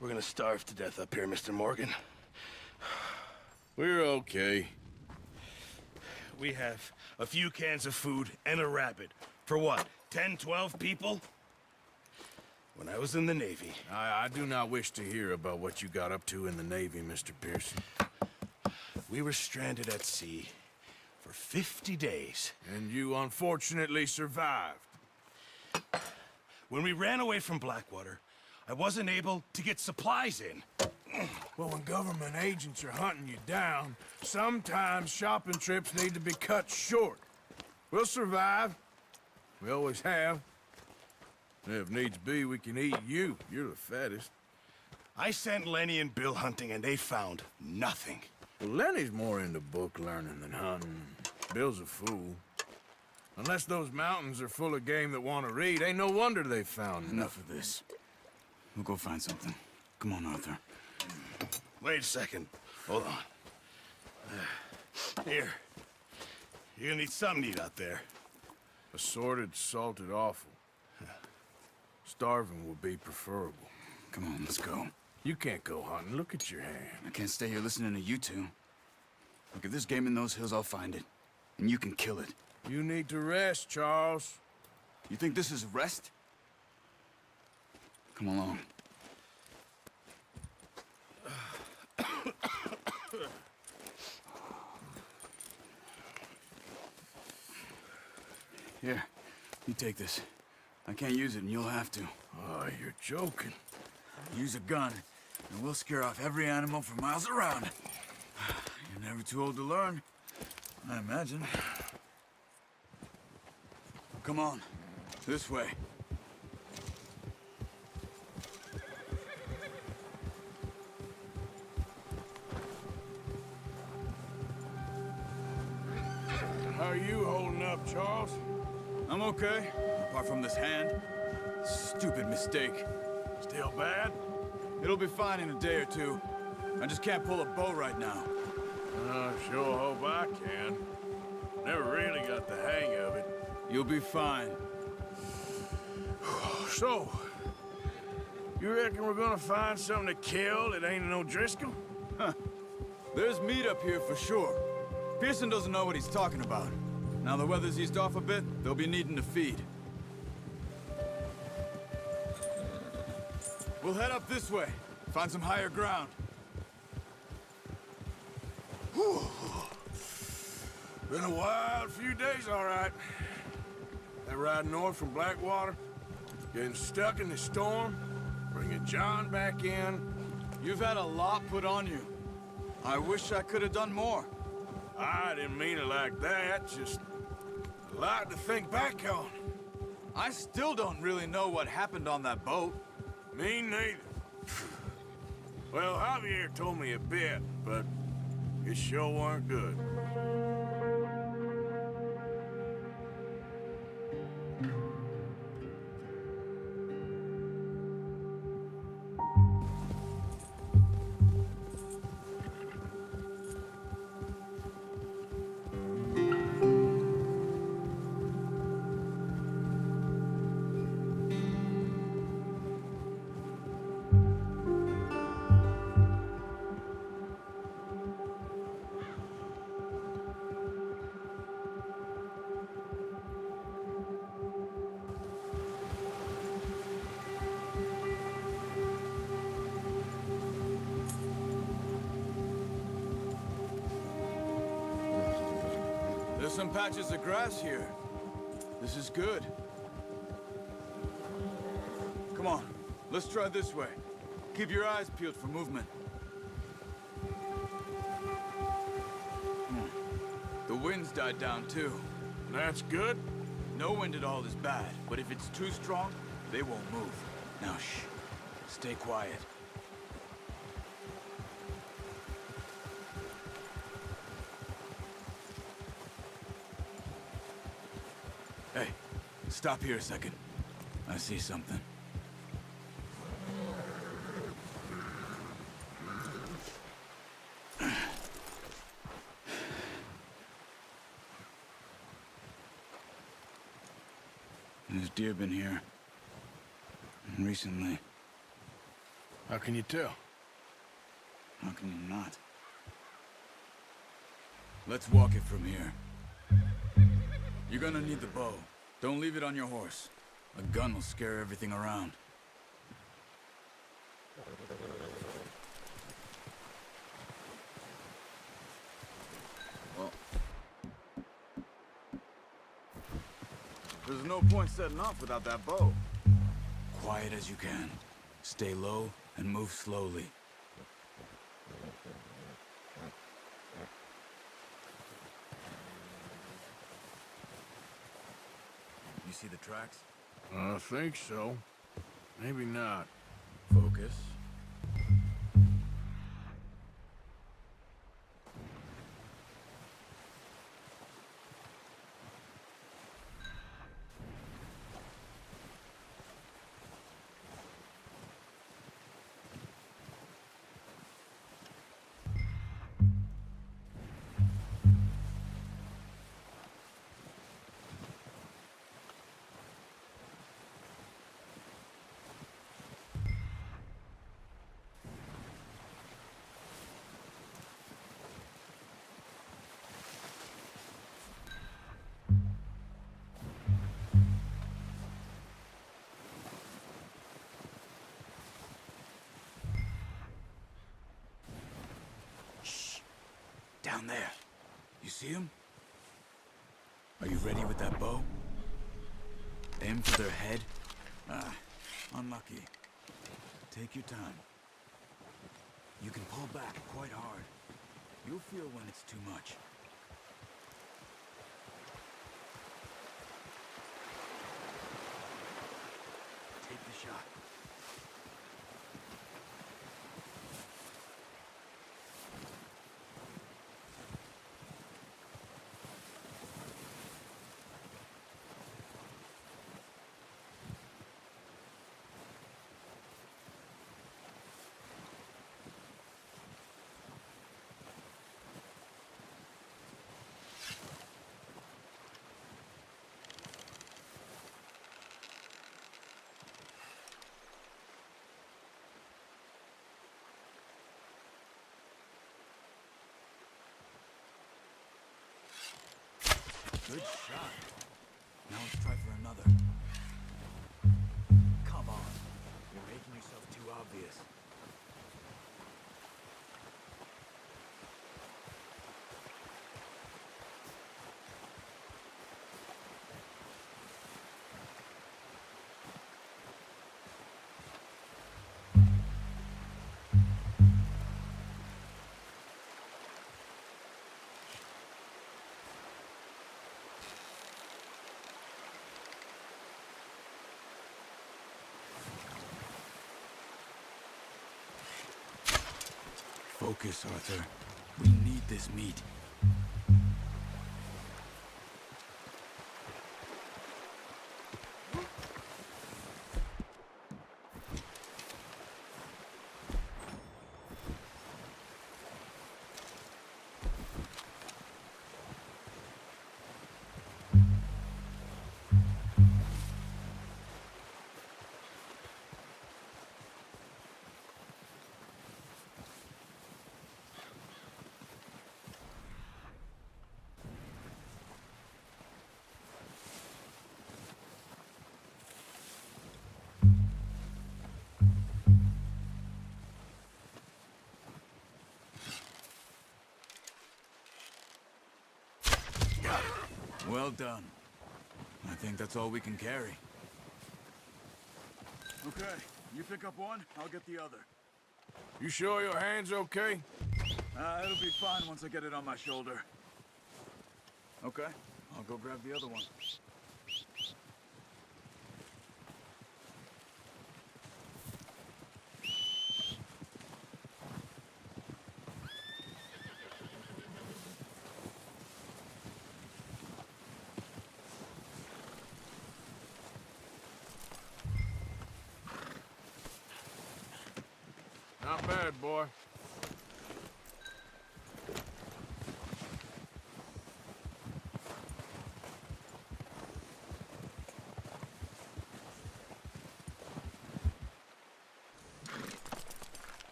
We're gonna starve to death up here, Mr. Morgan. We're okay. We have a few cans of food and a rabbit. For what, 10, 12 people? When I was in the Navy... I do not wish to hear about what you got up to in the Navy, Mr. Pearson. We were stranded at sea for 50 days. And you unfortunately survived. When we ran away from Blackwater, I wasn't able to get supplies in. Well, when government agents are hunting you down, sometimes shopping trips need to be cut short. We'll survive. We always have. If needs be, we can eat you. You're the fattest. I sent Lenny and Bill hunting, and they found nothing. Well, Lenny's more into book learning than hunting. Bill's a fool. Unless those mountains are full of game that want to read, ain't no wonder they found Enough of this. We'll go find something. Come on, Arthur. Wait a second. Hold on. Here. You're gonna need something to eat out there. Assorted, salted offal. Starving would be preferable. Come on, let's go. You can't go hunting. Look at your hand. I can't stay here listening to you two. Look, if there's game in those hills, I'll find it. And you can kill it. You need to rest, Charles. You think this is rest? Come along. Here, you take this. I can't use it, and you'll have to. Oh, you're joking. Use a gun, and we'll scare off every animal for miles around. You're never too old to learn, I imagine. Come on, this way. How are you holding up, Charles? I'm okay, apart from this hand. Stupid mistake. Still bad? It'll be fine in a day or two. I just can't pull a bow right now. I sure hope I can. Never really got the hang of it. You'll be fine. So, you reckon we're gonna find something to kill that ain't no Driscoll? Huh. There's meat up here for sure. Pearson doesn't know what he's talking about. Now the weather's eased off a bit, they'll be needing to feed. We'll head up this way. Find some higher ground. Whew. Been a wild few days, all right. That ride north from Blackwater, getting stuck in the storm, bringing John back in. You've had a lot put on you. I wish I could have done more. I didn't mean it like that, just a lot to think back on. I still don't really know what happened on that boat. Me neither. Well, Javier told me a bit, but it sure weren't good. There's some patches of grass here. This is good. Come on, let's try this way. Keep your eyes peeled for movement. The wind's died down too. That's good. No wind at all is bad, but if it's too strong, they won't move. Now shh, stay quiet. Hey, stop here a second. I see something. There's deer been here. Recently. How can you tell? How can you not? Let's walk it from here. You're gonna need the bow. Don't leave it on your horse. A gun will scare everything around. Well, there's no point setting off without that bow. Quiet as you can. Stay low and move slowly. You see the tracks? I think so. Maybe not. Focus. Down there. You see him? Are you ready with that bow? Aim for their head. Ah, unlucky. Take your time. You can pull back quite hard. You'll feel when it's too much. Take the shot. Good shot. Now let's try for another. Come on. You're making yourself too obvious. Focus, Arthur. We need this meat. Well done. I think that's all we can carry. Okay, you pick up one, I'll get the other. You sure your hand's okay? It'll be fine once I get it on my shoulder. Okay, I'll go grab the other one. Not bad, boy.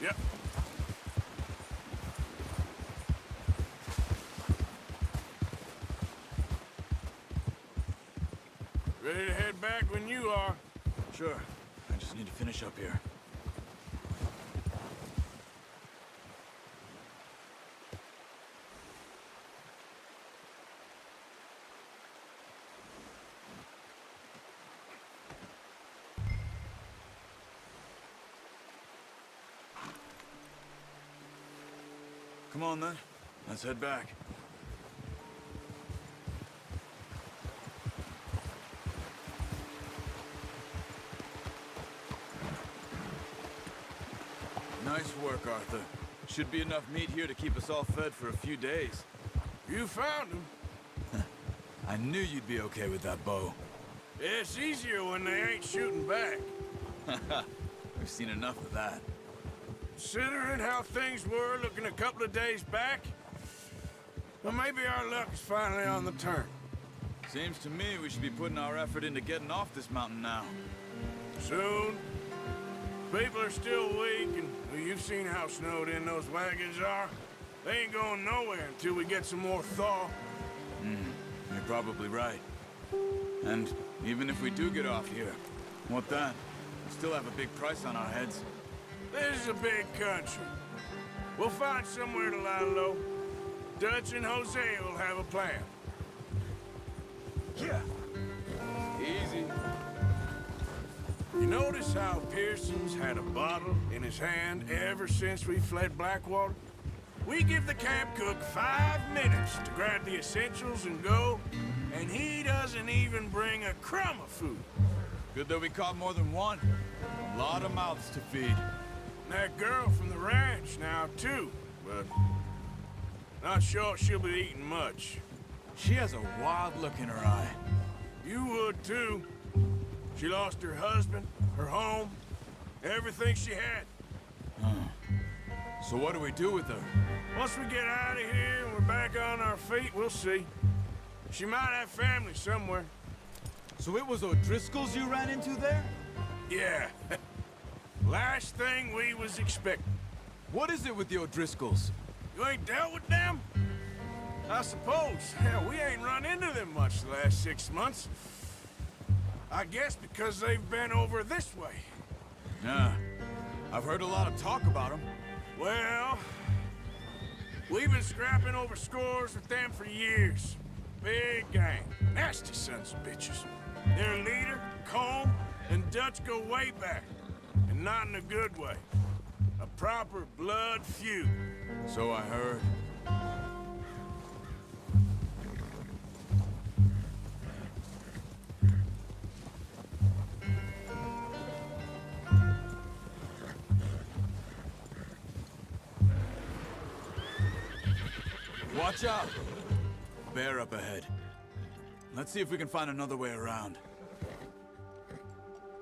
Yep. Ready to head back when you are. Sure. I just need to finish up here. Come on, then. Let's head back. Nice work, Arthur. Should be enough meat here to keep us all fed for a few days. You found him. I knew you'd be okay with that bow. It's easier when they ain't shooting back. We've seen enough of that. Considering how things were looking a couple of days back, well, maybe our luck is finally on the turn. Seems to me we should be putting our effort into getting off this mountain now. Soon. People are still weak, and well, you've seen how snowed in those wagons are. They ain't going nowhere until we get some more thaw. You're probably right. And even if we do get off here, what then? We still have a big price on our heads. This is a big country. We'll find somewhere to lie low. Dutch and Jose will have a plan. Yeah. Easy. You notice how Pearson's had a bottle in his hand ever since we fled Blackwater? We give the camp cook 5 minutes to grab the essentials and go, and he doesn't even bring a crumb of food. Good that we caught more than one. A lot of mouths to feed. And that girl from the ranch now, too, but not sure she'll be eating much. She has a wild look in her eye. You would, too. She lost her husband, her home, everything she had. So what do we do with her? Once we get out of here and we're back on our feet, we'll see. She might have family somewhere. So it was O'Driscoll's you ran into there? Yeah. Last thing we was expecting. What is it with the O'Driscolls? You ain't dealt with them? I suppose. Hell, we ain't run into them much the last 6 months. I guess because they've been over this way. Yeah. I've heard a lot of talk about them. Well, we've been scrapping over scores with them for years. Big gang. Nasty sons of bitches. Their leader, Combe, and Dutch go way back. And not in a good way. A proper blood feud. So I heard. Watch out! Bear up ahead. Let's see if we can find another way around.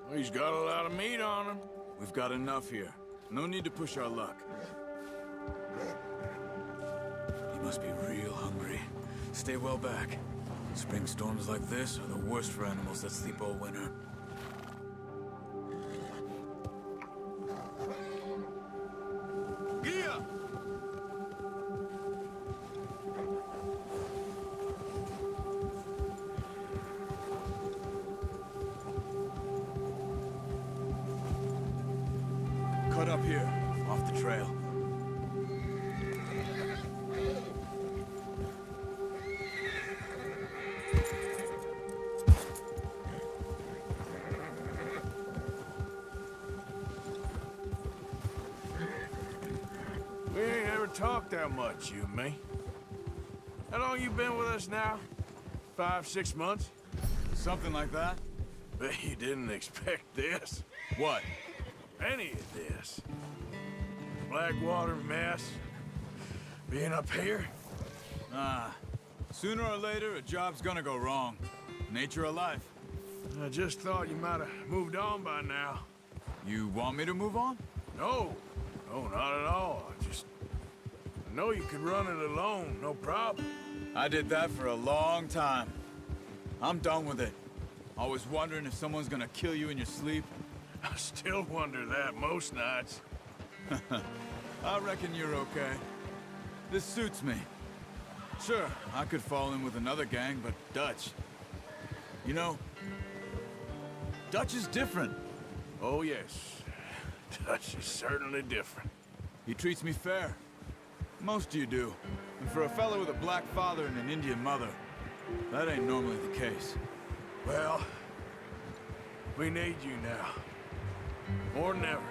Well, he's got a lot of meat on him. We've got enough here. No need to push our luck. He must be real hungry. Stay well back. Spring storms like this are the worst for animals that sleep all winter. Gia! Cut up here, off the trail. We ain't ever talked that much, you and me. How long you been with us now? 5, 6 months? Something like that? Bet you didn't expect this. What? Any of this. Blackwater mess. Being up here. Sooner or later, a job's gonna go wrong. Nature of life. I just thought you might have moved on by now. You want me to move on? No. No, not at all. I know you could run it alone, no problem. I did that for a long time. I'm done with it. Always wondering if someone's gonna kill you in your sleep. I still wonder that most nights. I reckon you're okay. This suits me. Sure, I could fall in with another gang, but Dutch... You know, Dutch is different. Oh, yes. Dutch is certainly different. He treats me fair. Most of you do. And for a fellow with a black father and an Indian mother, that ain't normally the case. Well, we need you now. More than ever.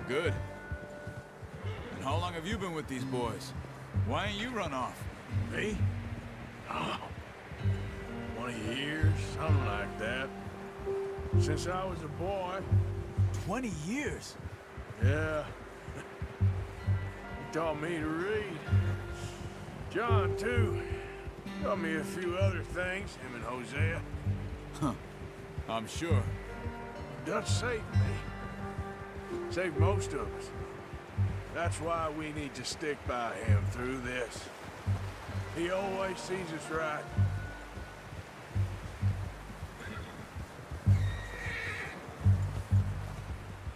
Good. And how long have you been with these boys? Why ain't you run off? Me? Oh, 20 years, something like that. Since I was a boy. 20 years? Yeah. He taught me to read. John, too. Taught me a few other things, him and Hosea. Huh. I'm sure. Dutch saved me. Saved most of us. That's why we need to stick by him through this. He always sees us right.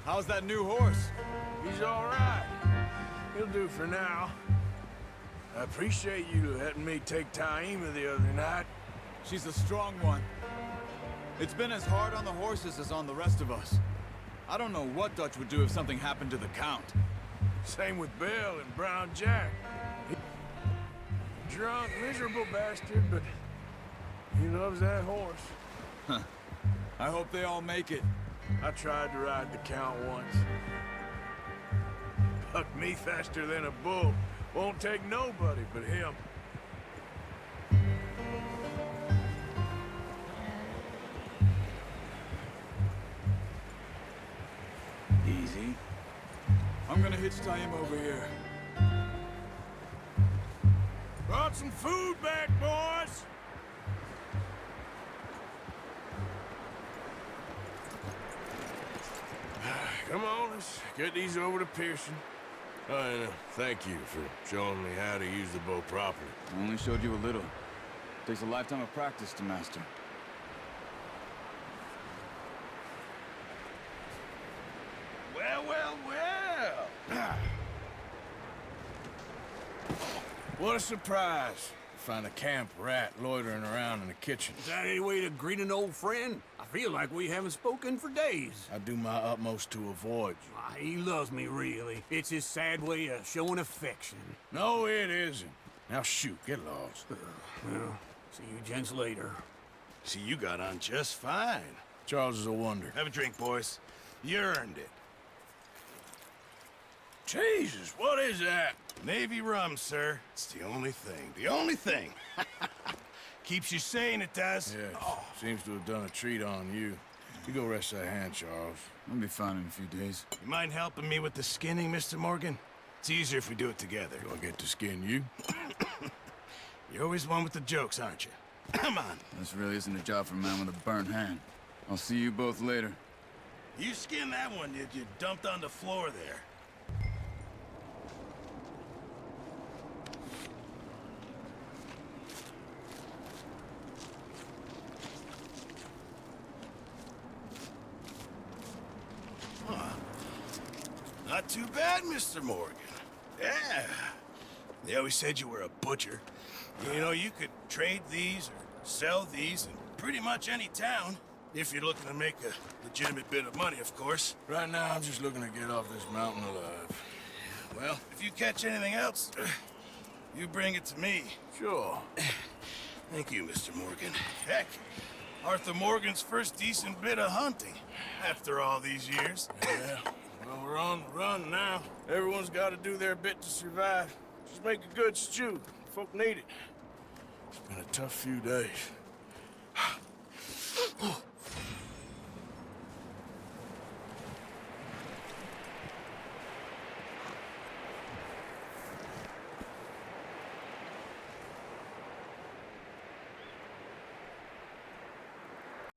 How's that new horse? He's all right. He'll do for now. I appreciate you letting me take Taima the other night. She's a strong one. It's been as hard on the horses as on the rest of us. I don't know what Dutch would do if something happened to the Count. Same with Bill and Brown Jack. Drunk, miserable bastard, but he loves that horse. Huh. I hope they all make it. I tried to ride the Count once. Bucked me faster than a bull. Won't take nobody but him. Easy. I'm gonna hitch Taima over here. Brought some food back, boys! Come on, let's get these over to Pearson. And thank you for showing me how to use the bow properly. I only showed you a little. Takes a lifetime of practice to master. Well, well, well. What a surprise. Find a camp rat loitering around in the kitchen. Is that any way to greet an old friend? I feel like we haven't spoken for days. I do my utmost to avoid you. Ah, he loves me, really. It's his sad way of showing affection. No, it isn't. Now shoot, get lost. Well, see you gents later. See, you got on just fine. Charles is a wonder. Have a drink, boys. You earned it. Jesus, what is that? Navy rum, sir. It's the only thing. The only thing. Keeps you sane, it does. Yes, seems to have done a treat on you. You go rest that hand, Charles. I'll be fine in a few days. You mind helping me with the skinning, Mr. Morgan? It's easier if we do it together. Do I get to skin you? You're always one with the jokes, aren't you? Come on. This really isn't a job for a man with a burnt hand. I'll see you both later. You skinned that one you dumped on the floor there. Not too bad, Mr. Morgan. Yeah. They always said you were a butcher. You know, you could trade these or sell these in pretty much any town. If you're looking to make a legitimate bit of money, of course. Right now, I'm just looking to get off this mountain alive. Well, if you catch anything else, you bring it to me. Sure. Thank you, Mr. Morgan. Heck, Arthur Morgan's first decent bit of hunting after all these years. Yeah. Well, we're on the run now. Everyone's got to do their bit to survive. Just make a good stew. Folk need it. It's been a tough few days.